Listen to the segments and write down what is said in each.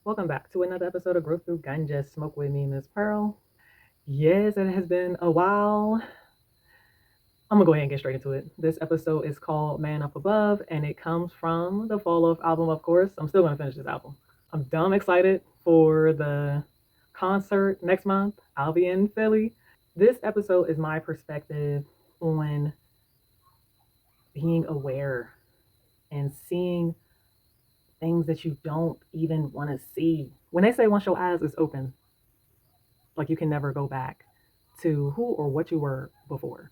Welcome back to another episode of Growth Through Ganja Smoke with me, Miss Pearl. Yes, it has been a while. I'm gonna go ahead and get straight into it. This episode is called Man Up Above, and it comes from the Fall Off album, of course. I'm still gonna finish this album. I'm dumb excited for the concert next month. I'll be in Philly. This episode is my perspective on being aware and seeing things that you don't even want to see. When they say once your eyes is open, like you can never go back to who or what you were before.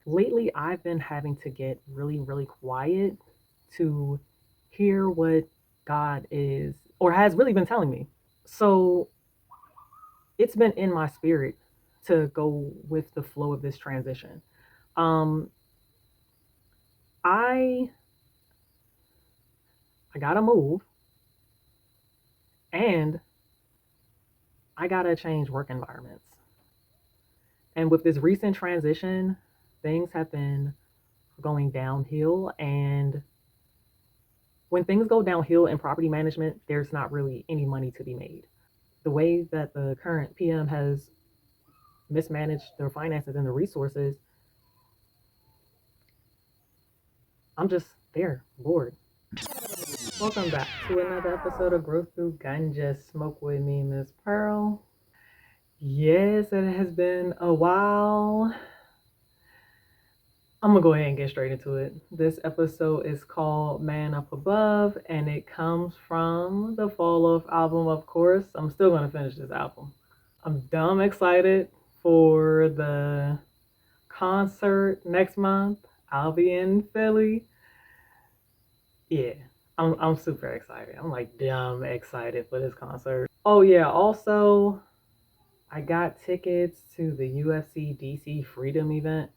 Lately, I've been having to get really, really quiet to hear what God is or has really been telling me. So it's been in my spirit to go with the flow of this transition. Um, I I gotta move and I gotta change work environments. And with this recent transition, things have been going downhill. And when things go downhill in property management, there's not really any money to be made. The way that the current PM has mismanaged their finances and the resources, I'm just there, bored. Welcome back to another episode of Growth Through Ganja Smoke with me, Miss Pearl. Yes, it has been a while. I'm gonna go ahead and get straight into it. This episode is called Man Up Above, and it comes from the Fall Off album, of course. I'm still gonna finish this album. I'm dumb excited for the concert next month. I'll be in Philly. Yeah, I'm super excited. I'm like dumb excited for this concert. Oh yeah, also I got tickets to the UFC DC Freedom event.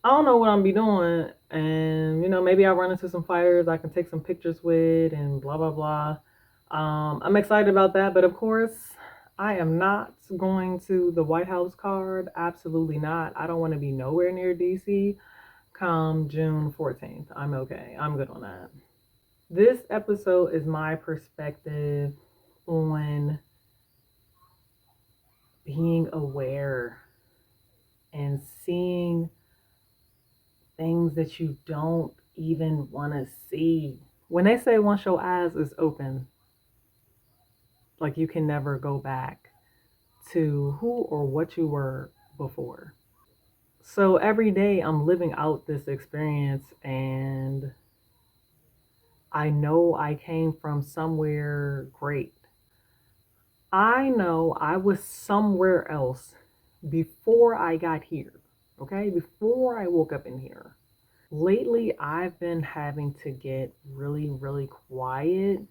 I don't know what I'm be doing, and maybe I'll run into some fighters I can take some pictures with, and blah blah blah. I'm excited about that, but of course, I am not going to the White House card. Absolutely not. I don't want to be nowhere near DC come June 14th. I'm okay. I'm good on that. This episode is my perspective on being aware and seeing things that you don't even want to see. When they say once your eyes is open, like you can never go back to who or what you were before. So every day I'm living out this experience, and I know I came from somewhere great. I know I was somewhere else before I got here. Okay, before I woke up in here. Lately, I've been having to get really, really quiet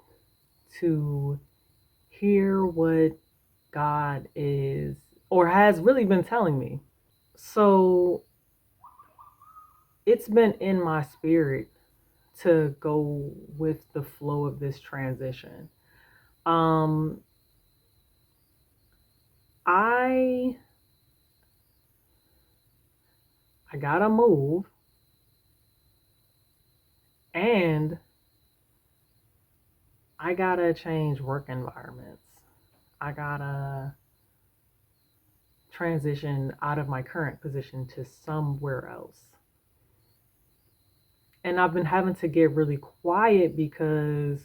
to hear what God is or has really been telling me. So it's been in my spirit to go with the flow of this transition. Um, I I gotta move and I gotta change work environments. I gotta transition out of my current position to somewhere else. And I've been having to get really quiet because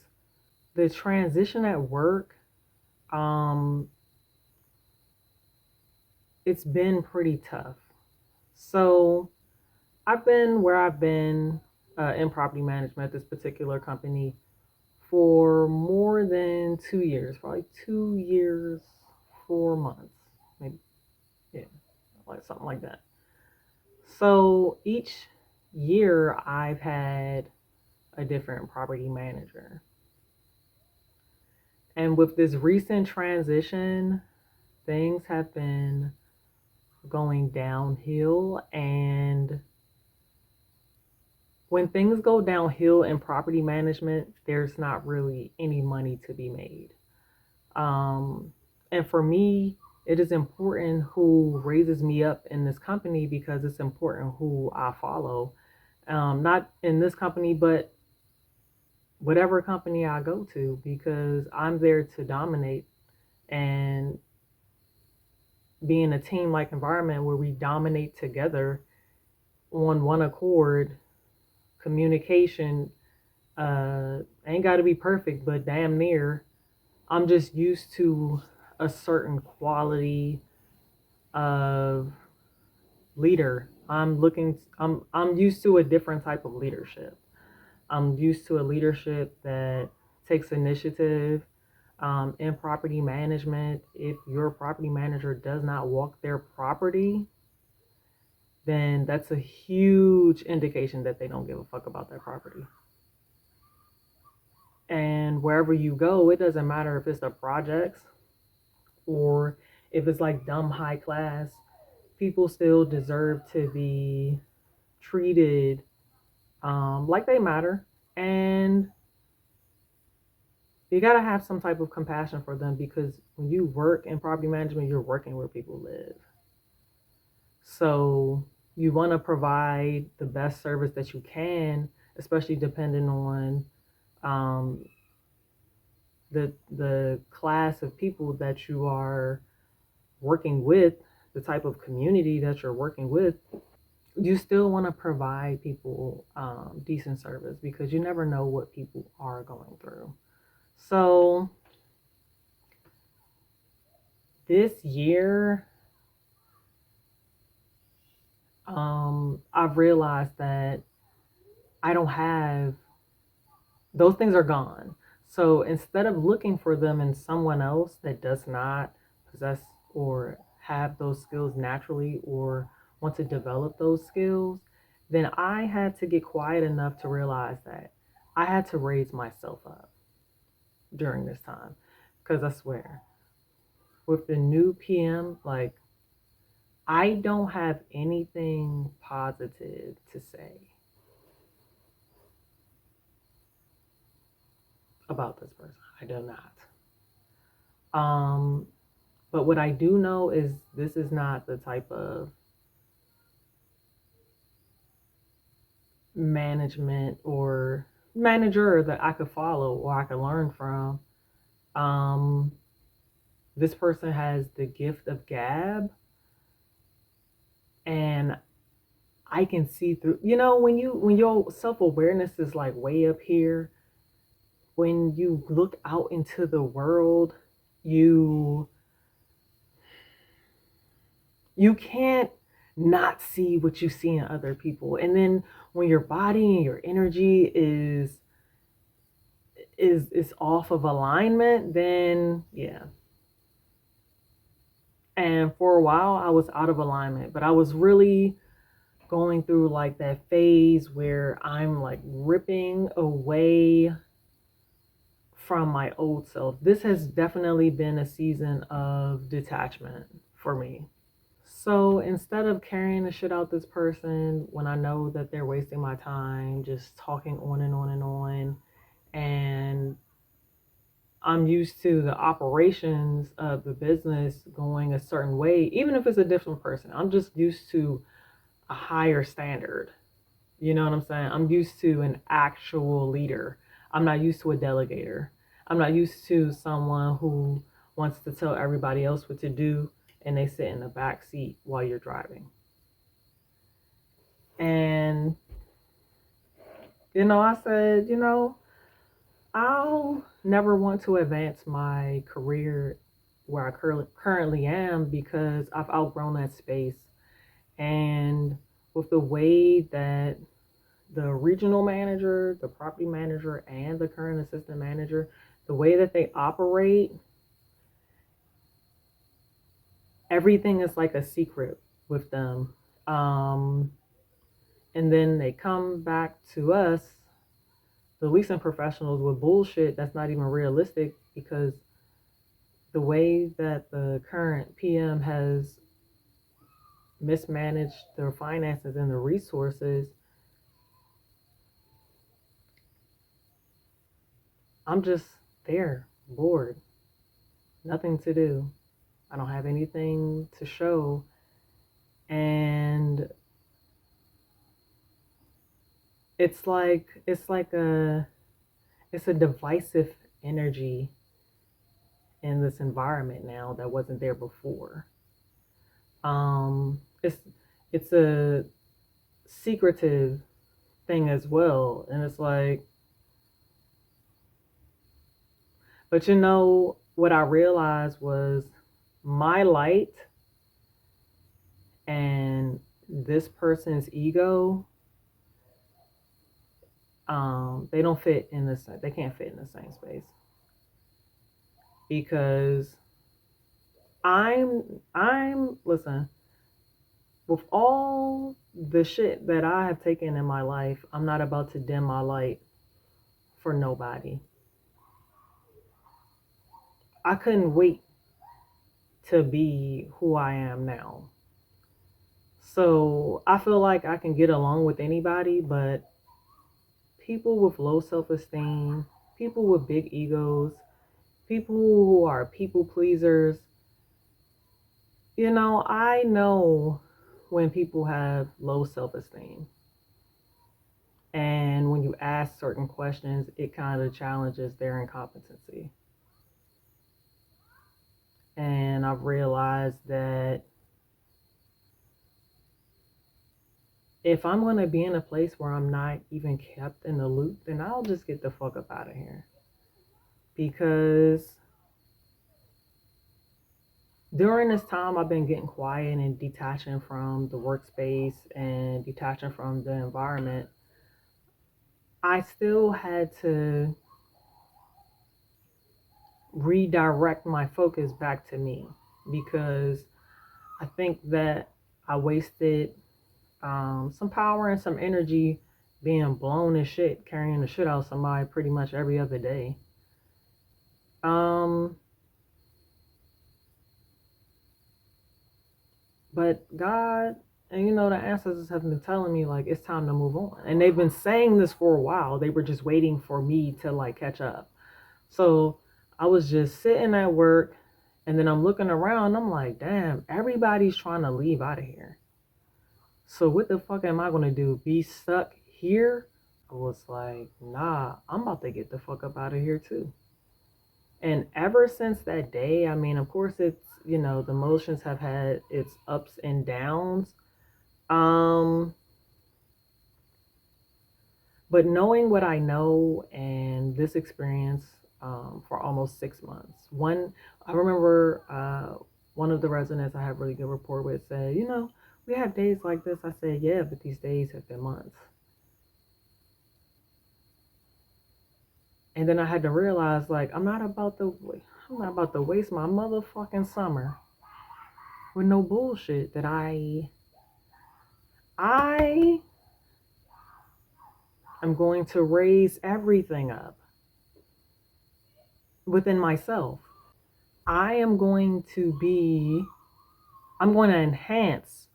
the transition at work, um, it's been pretty tough. So I've been where I've been in property management, this particular company, for more than 2 years, probably 2 years, 4 months, maybe, yeah, like something like that. So each year I've had a different property manager. And with this recent transition, things have been going downhill. And when things go downhill in property management, there's not really any money to be made. And for me, it is important who raises me up in this company because it's important who I follow. Not in this company, but whatever company I go to, because I'm there to dominate and be in a team like environment where we dominate together on one accord. Communication ain't got to be perfect, but damn near. I'm just used to a certain quality of leader. I'm used to a different type of leadership. I'm used to a leadership that takes initiative in property management. If your property manager does not walk their property, then that's a huge indication that they don't give a fuck about their property. And wherever you go, it doesn't matter if it's the projects or if it's like dumb high class, people still deserve to be treated like they matter. And you got to have some type of compassion for them, because when you work in property management, you're working where people live. So you want to provide the best service that you can, especially depending on um, the class of people that you are working with, the type of community that you're working with. You still want to provide people decent service, because you never know what people are going through. So this year, I've realized that I don't have those things are gone. So instead of looking for them in someone else that does not possess or have those skills naturally or want to develop those skills, then I had to get quiet enough to realize that I had to raise myself up during this time. Because I swear, with the new PM, like, I don't have anything positive to say about this person. I do not. Um, but what I do know is this is not the type of management or manager that I could follow or I could learn from. Um, this person has the gift of gab, and I can see through. When your self awareness is like way up here, when you look out into the world, you you can't not see what you see in other people. And then when your body and your energy is off of alignment, then yeah. And for a while I was out of alignment, but I was really going through like that phase where I'm like ripping away from my old self. This has definitely been a season of detachment for me. So instead of carrying the shit out this person when I know that they're wasting my time, just talking on and on and on, and I'm used to the operations of the business going a certain way, even if it's a different person, I'm just used to a higher standard. You know what I'm saying? I'm used to an actual leader. I'm not used to a delegator. I'm not used to someone who wants to tell everybody else what to do and they sit in the back seat while you're driving. And, I said, I'll never want to advance my career where I currently am, because I've outgrown that space. And with the way that the regional manager, the property manager, and the current assistant manager, the way that they operate, everything is like a secret with them. Um, and then they come back to us, the leasing professionals, with bullshit that's not even realistic, because the way that the current PM has mismanaged their finances and the resources, I'm just there, bored, nothing to do. I don't have anything to show. And it's like It's a divisive energy in this environment now that wasn't there before. It's a secretive thing as well, and it's like, but what I realized was my light and this person's ego, they don't fit in the same, they can't fit in the same space because I'm listen, with all the shit that I have taken in my life, I'm not about to dim my light for nobody. I couldn't wait to be who I am now. So I feel like I can get along with anybody, but people with low self esteem, people with big egos, people who are people pleasers, I know when people have low self esteem. And when you ask certain questions, it kind of challenges their incompetency. And I've realized that if I'm going to be in a place where I'm not even kept in the loop, then I'll just get the fuck up out of here. Because during this time, I've been getting quiet and detaching from the workspace and detaching from the environment. I still had to redirect my focus back to me because I think that I wasted some power and some energy being blown as shit, carrying the shit out of somebody pretty much every other day. Um, but God, and the ancestors have been telling me like it's time to move on, and they've been saying this for a while. They were just waiting for me to like catch up. So I was just sitting at work, and then I'm looking around. I'm like, damn, everybody's trying to leave out of here. So what the fuck am I gonna do? Be stuck here? I was like, nah, I'm about to get the fuck up out of here too. And ever since that day, I mean, of course, the emotions have had its ups and downs. Um, but knowing what I know and this experience for almost 6 months, I remember one of the residents I have really good rapport with said, we have days like this. I said, yeah, but these days have been months. And then I had to realize, like, I'm not about to waste my motherfucking summer with no bullshit that I am going to raise everything up within myself. I am going to I'm going to enhance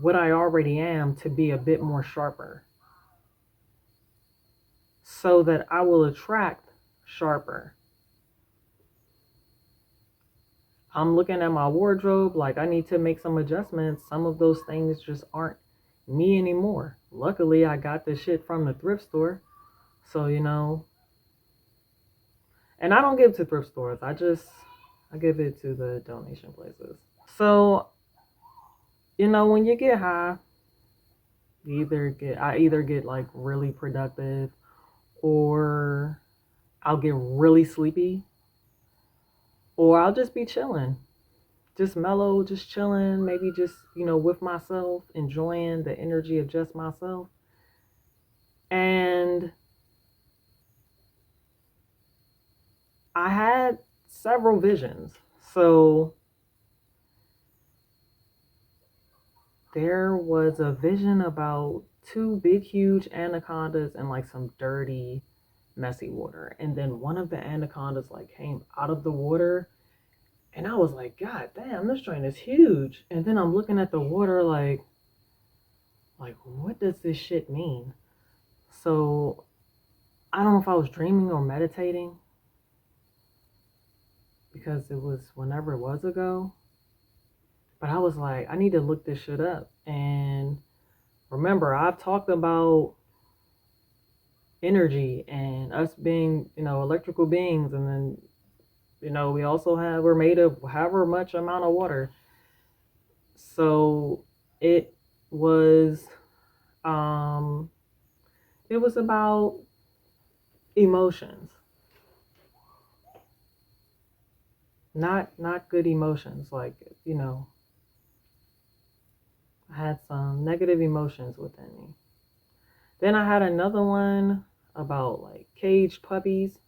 what I already am to be a bit more sharper so that I will attract sharper. I'm looking at my wardrobe, like I need to make some adjustments. Some of those things just aren't me anymore. Luckily, I got this shit from the thrift store. So, and I don't give to thrift stores. I give it to the donation places. So, when you get high, I either get like really productive or I'll get really sleepy or I'll just be chilling. Just mellow, just chilling, maybe just, with myself, enjoying the energy of just myself. And I had several visions. So there was a vision about two big, huge anacondas and like some dirty, messy water. And then one of the anacondas like came out of the water. And I was like, God damn, this joint is huge. And then I'm looking at the water like, what does this shit mean? So I don't know if I was dreaming or meditating because it was whenever it was ago. But I was like, I need to look this shit up. And remember, I've talked about energy and us being, electrical beings. And then, we also we're made of however much amount of water. So it was, um, it was about emotions, not good emotions. Like, you know, I had some negative emotions within me. Then I had another one about like caged puppies.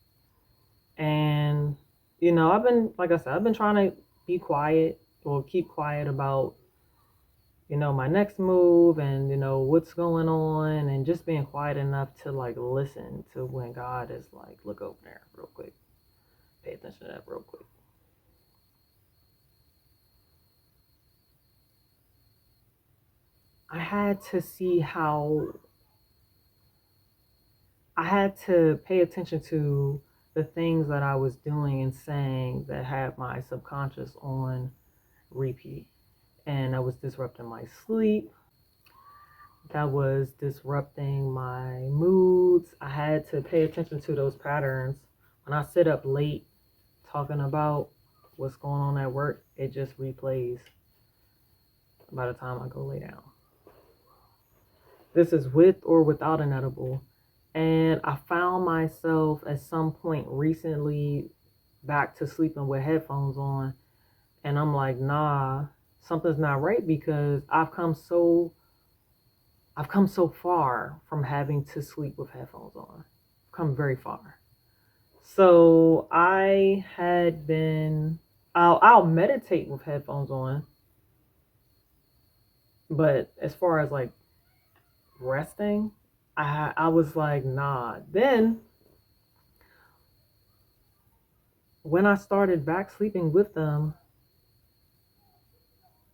And, I've been, like I said, I've been trying to be quiet or keep quiet about, my next move and, what's going on, and just being quiet enough to like listen to when God is like, look over there real quick. Pay attention to that real quick. I had to see how I had to pay attention to the things that I was doing and saying that had my subconscious on repeat. And that was disrupting my sleep. That was disrupting my moods. I had to pay attention to those patterns. When I sit up late talking about what's going on at work, it just replays by the time I go lay down. This is with or without an edible. And I found myself at some point recently back to sleeping with headphones on. And I'm like, nah, something's not right, because I've come so far from having to sleep with headphones on. I've come very far. So I had been, I'll meditate with headphones on, but as far as like resting, I was like, nah. Then when I started back sleeping with them,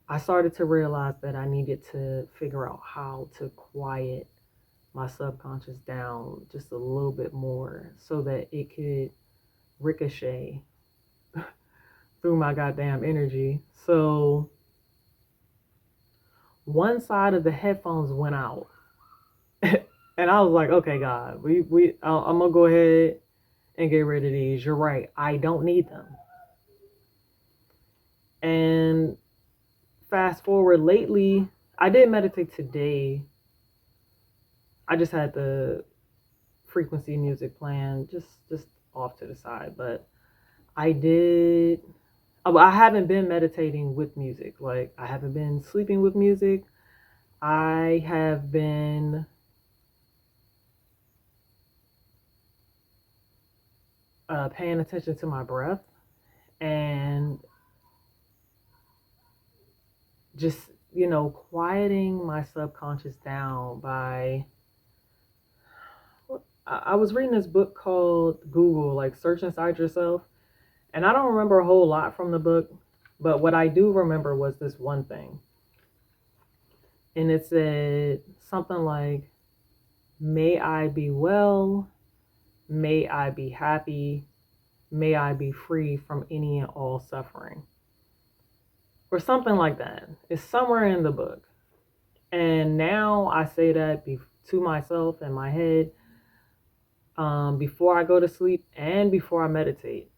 I started to realize that I needed to figure out how to quiet my subconscious down just a little bit more so that it could ricochet through my goddamn energy. So one side of the headphones went out. And I was like, okay, God, I'm gonna go ahead and get rid of these. You're right, I don't need them. And fast forward lately, I did meditate today. I just had the frequency music playing just off to the side, but I did. I haven't been meditating with music. Like, I haven't been sleeping with music. I have been paying attention to my breath and just, quieting my subconscious down by. I was reading this book called Google, like Search Inside Yourself. And I don't remember a whole lot from the book, but what I do remember was this one thing. And it said something like, may I be well, may I be happy, may I be free from any and all suffering. Or something like that. It's somewhere in the book. And now I say that to myself in my head, before I go to sleep and before I meditate.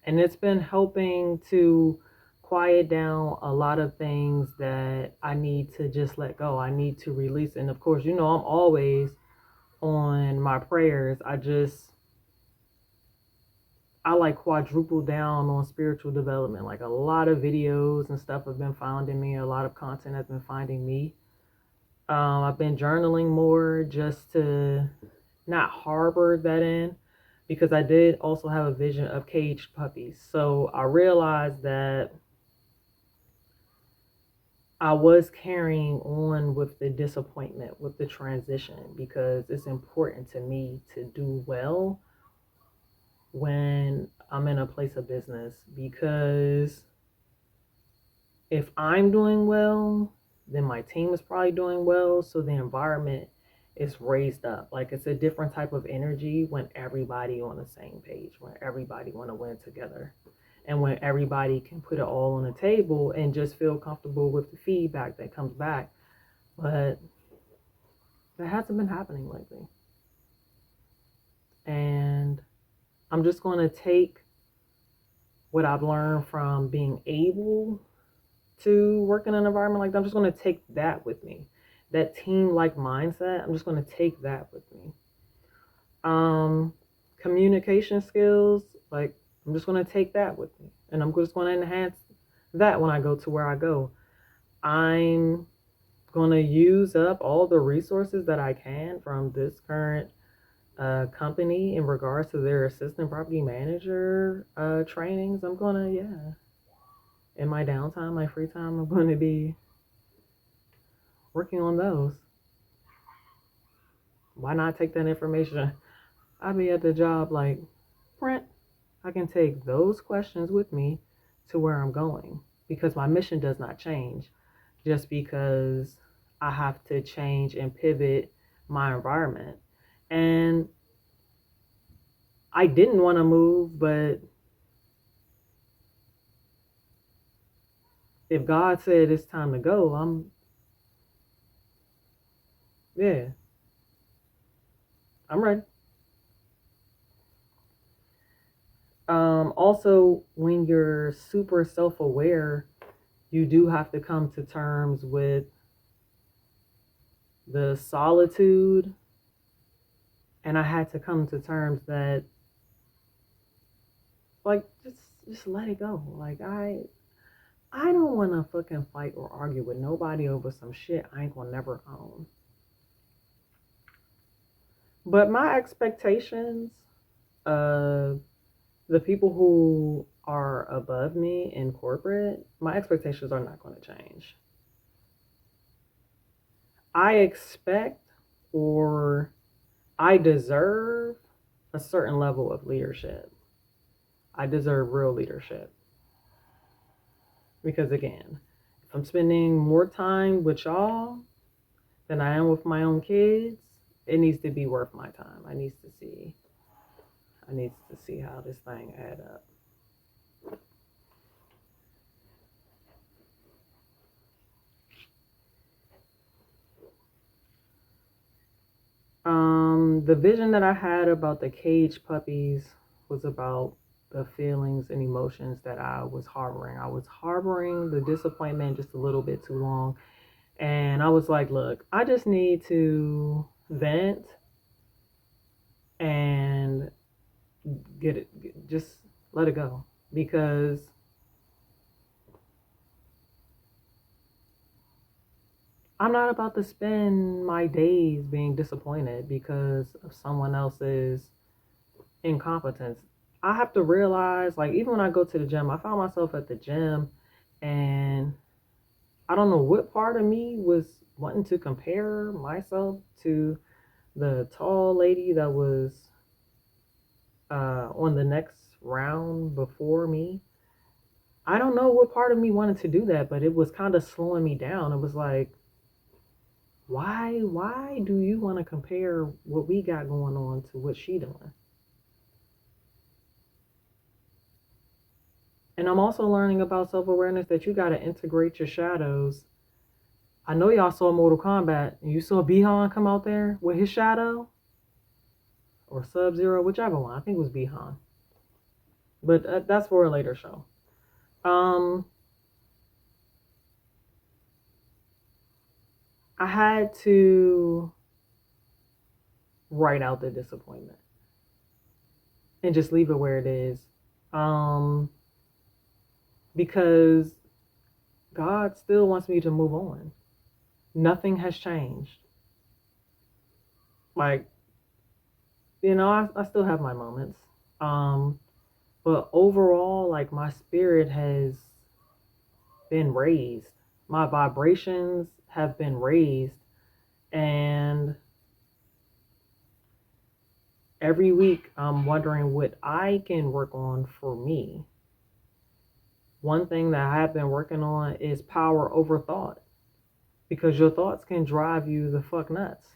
And it's been helping to quiet down a lot of things that I need to just let go. I need to release. And of course, I'm always on my prayers. I like quadruple down on spiritual development. Like, a lot of videos and stuff have been finding me. A lot of content has been finding me. I've been journaling more just to not harbor that in, because I did also have a vision of caged puppies. So I realized that I was carrying on with the disappointment, with the transition, because it's important to me to do well when I'm in a place of business. Because if I'm doing well, then my team is probably doing well. So the environment is raised up. Like, it's a different type of energy when everybody on the same page, when everybody want to win together, and when everybody can put it all on the table and just feel comfortable with the feedback that comes back. But that hasn't been happening lately. And I'm just going to take what I've learned from being able to work in an environment like that. I'm just going to take that with me. That team like mindset, I'm just going to take that with me. Um, Communication skills, like I'm just going to take that with me. And I'm just going to enhance that when I go to where I go. I'm going to use up all the resources that I can from this current company in regards to their assistant property manager trainings. I'm going to, yeah, in my downtime, my free time, I'm going to be working on those. Why not take that information? I'll be at the job like, Brent, I can take those questions with me to where I'm going because my mission does not change just because I have to change and pivot my environment. And I didn't want to move, but if God said it's time to go, yeah, I'm ready. Also, when you're super self aware, you do have to come to terms with the solitude. And I had to come to terms that, like, just let it go. Like, I don't want to fucking fight or argue with nobody over some shit I ain't gonna never own. But my expectations of the people who are above me in corporate, my expectations are not going to change. I expect or I deserve a certain level of leadership. I deserve real leadership. Because again, if I'm spending more time with y'all than I am with my own kids, it needs to be worth my time. I need to see how this thing add up. The vision that I had about the cage puppies was about the feelings and emotions that I was harboring. I was harboring the disappointment just a little bit too long. And I was like, look, I just need to vent and just let it go. Because I'm not about to spend my days being disappointed because of someone else's incompetence. I have to realize, like, even when I go to the gym, I found myself at the gym and I don't know what part of me was wanting to compare myself to the tall lady that was on the next round before me. I don't know what part of me wanted to do that, but it was kind of slowing me down. It was like, why do you want to compare what we got going on to what she doing? And I'm also learning about self-awareness that you got to integrate your shadows. I know y'all saw Mortal Kombat and you saw Bihan come out there with his shadow or Sub-Zero, whichever one. I think it was Bihan. But that's for a later show. Um, I had to write out the disappointment and just leave it where it is. Um, because God still wants me to move on. Nothing has changed. Like, I still have my moments. Um, but overall, like my spirit has been raised. My vibrations have been raised. And every week I'm wondering what I can work on for me. One thing that I have been working on is power over thought. Because your thoughts can drive you the fuck nuts.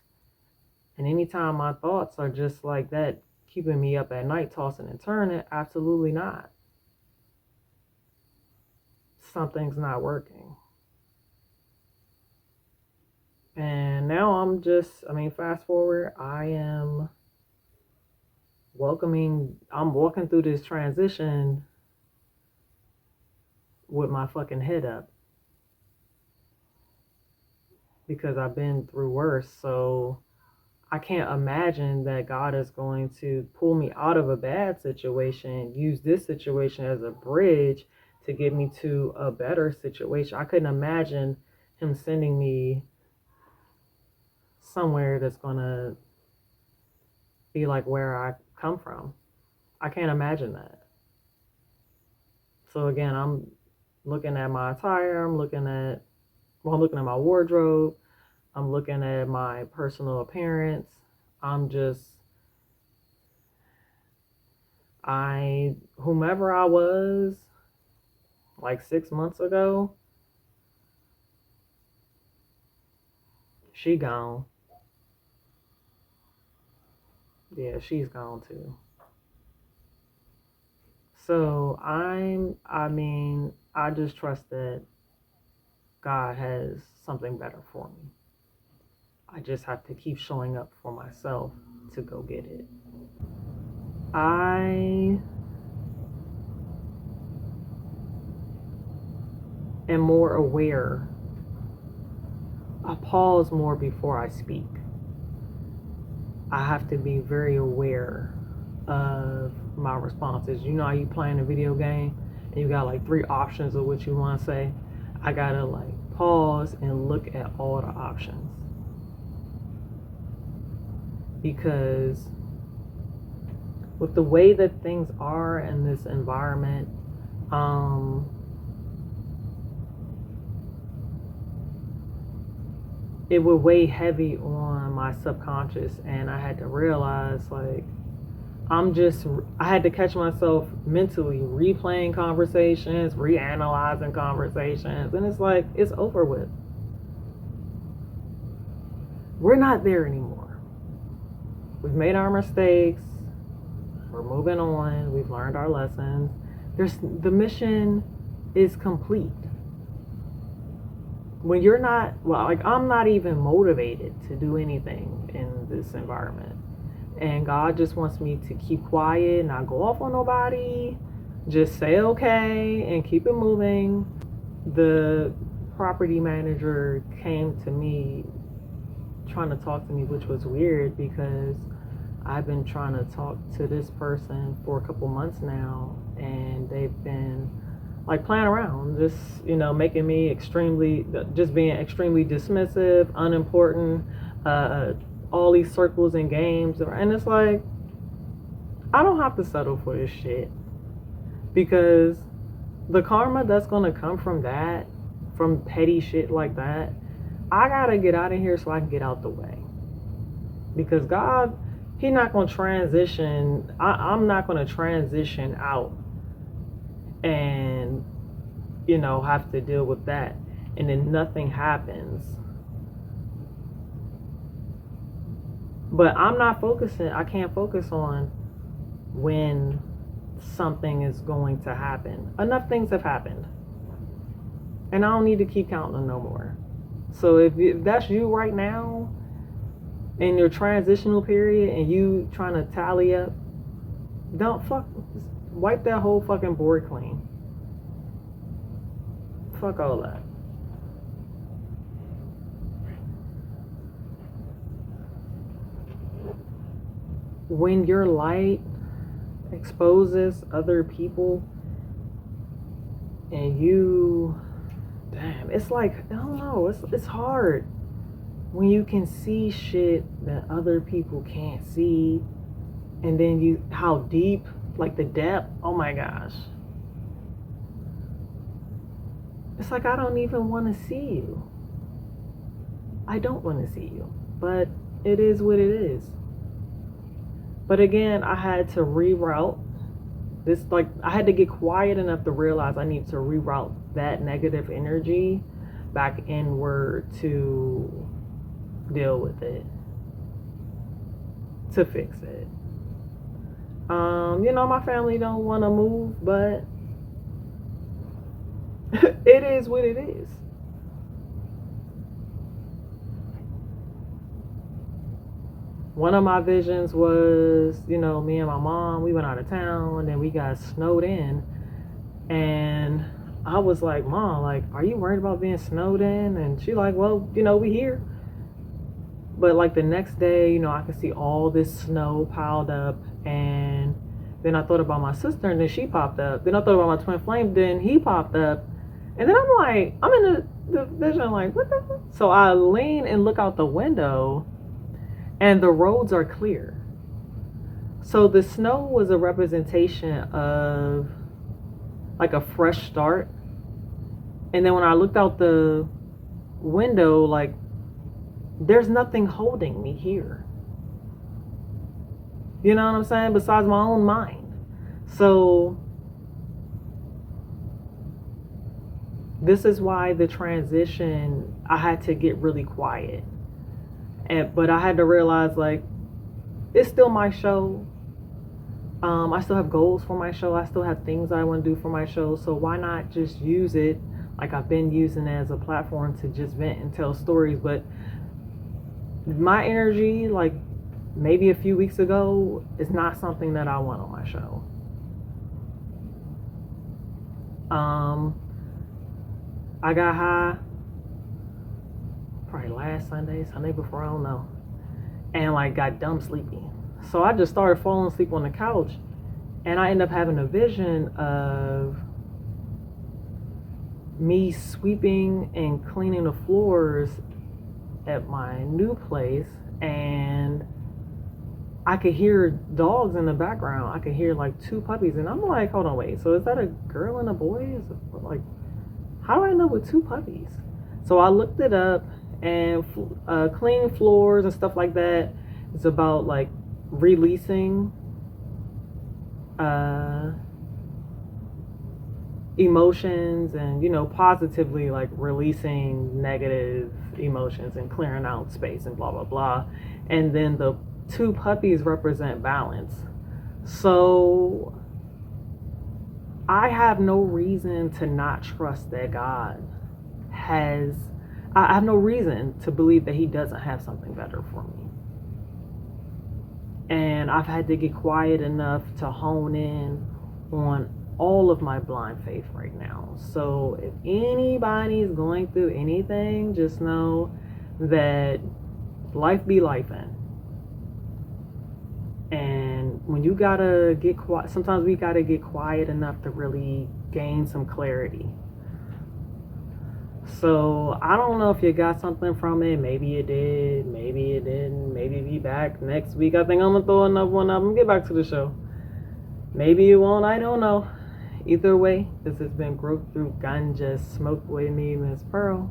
And anytime my thoughts are just like that, keeping me up at night, tossing and turning, absolutely not. Something's not working. And now fast forward, I am I'm walking through this transition with my fucking head up because I've been through worse. So I can't imagine that God is going to pull me out of a bad situation, use this situation as a bridge to get me to a better situation. I couldn't imagine Him sending me somewhere that's going to be like where I come from. I can't imagine that. So again, I'm looking at my attire, I'm looking at my wardrobe, I'm looking at my personal appearance. I'm just whomever I was like 6 months ago, she gone. Yeah, she's gone too. So I just trust that God has something better for me. I just have to keep showing up for myself to go get it. I am more aware. I pause more before I speak. I have to be very aware of my responses. You know how you playing a video game and you got like three options of what you want to say? I gotta like pause and look at all the options because with the way that things are in this environment, it would weigh heavy on my subconscious, and I had to realize like I had to catch myself mentally replaying conversations, reanalyzing conversations, and it's like, it's over with. We're not there anymore. We've made our mistakes. We're moving on. We've learned our lessons. The mission is complete. When you're not, well, like I'm not even motivated to do anything in this environment. And God just wants me to keep quiet, not go off on nobody, just say okay and keep it moving. The property manager came to me trying to talk to me, which was weird because I've been trying to talk to this person for a couple months now, and they've been like playing around, just making me just being extremely dismissive, unimportant, all these circles and games, and it's like I don't have to settle for this shit because the karma that's gonna come from that, from petty shit like that, I gotta get out of here so I can get out the way. Because God, He not gonna transition. I'm not gonna transition out and have to deal with that, and then nothing happens. But I'm not focusing. I can't focus on when something is going to happen. Enough things have happened, and I don't need to keep counting them no more. So if that's you right now in your transitional period and you trying to tally up, don't wipe that whole fucking board clean. Fuck all that. When your light exposes other people and it's like, I don't know, it's hard when you can see shit that other people can't see, and then how deep, like the depth, oh my gosh. It's like I don't even want to see you. I don't want to see you, but it is what it is. But again, I had to reroute this, like I had to get quiet enough to realize I need to reroute that negative energy back inward to deal with it, to fix it. My family don't want to move, but it is what it is. One of my visions was, me and my mom, we went out of town and then we got snowed in. And I was like, Mom, like, are you worried about being snowed in? And she like, well, we here. But like the next day, I could see all this snow piled up. And then I thought about my sister and then she popped up. Then I thought about my twin flame, then he popped up. And then I'm like, I'm in the vision, like, what the fuck? So I lean and look out the window and the roads are clear. So the snow was a representation of like a fresh start. And then when I looked out the window, like, there's nothing holding me here. You know what I'm saying? Besides my own mind. So this is why the transition, I had to get really quiet. But I had to realize, like, it's still my show. I still have goals for my show. I still have things I want to do for my show. So why not just use it like I've been using it as a platform to just vent and tell stories? But my energy, like maybe a few weeks ago, is not something that I want on my show. I got high probably last Sunday before, I don't know, and like got dumb sleepy. So I just started falling asleep on the couch, and I ended up having a vision of me sweeping and cleaning the floors at my new place, and I could hear dogs in the background. I could hear like 2 puppies, and I'm like, hold on, wait, so is that a girl and a boy? Is it, like, how do I end up with 2 puppies? So I looked it up, and cleaning floors and stuff like that is about like releasing emotions and positively, like releasing negative emotions and clearing out space and blah blah blah. And then the 2 puppies represent balance. So I have no reason to not trust that God has, I have no reason to believe that he doesn't have something better for me. And I've had to get quiet enough to hone in on all of my blind faith right now. So if anybody's going through anything, just know that life be lifing. And when you gotta get quiet, sometimes we gotta get quiet enough to really gain some clarity. So I don't know if you got something from it. Maybe you did, maybe you didn't. Maybe be back next week. I think I'm gonna throw another one up and get back to the show. Maybe you won't, I don't know. Either way, this has been Growth Through Ganja Smoke with me, Miss Pearl.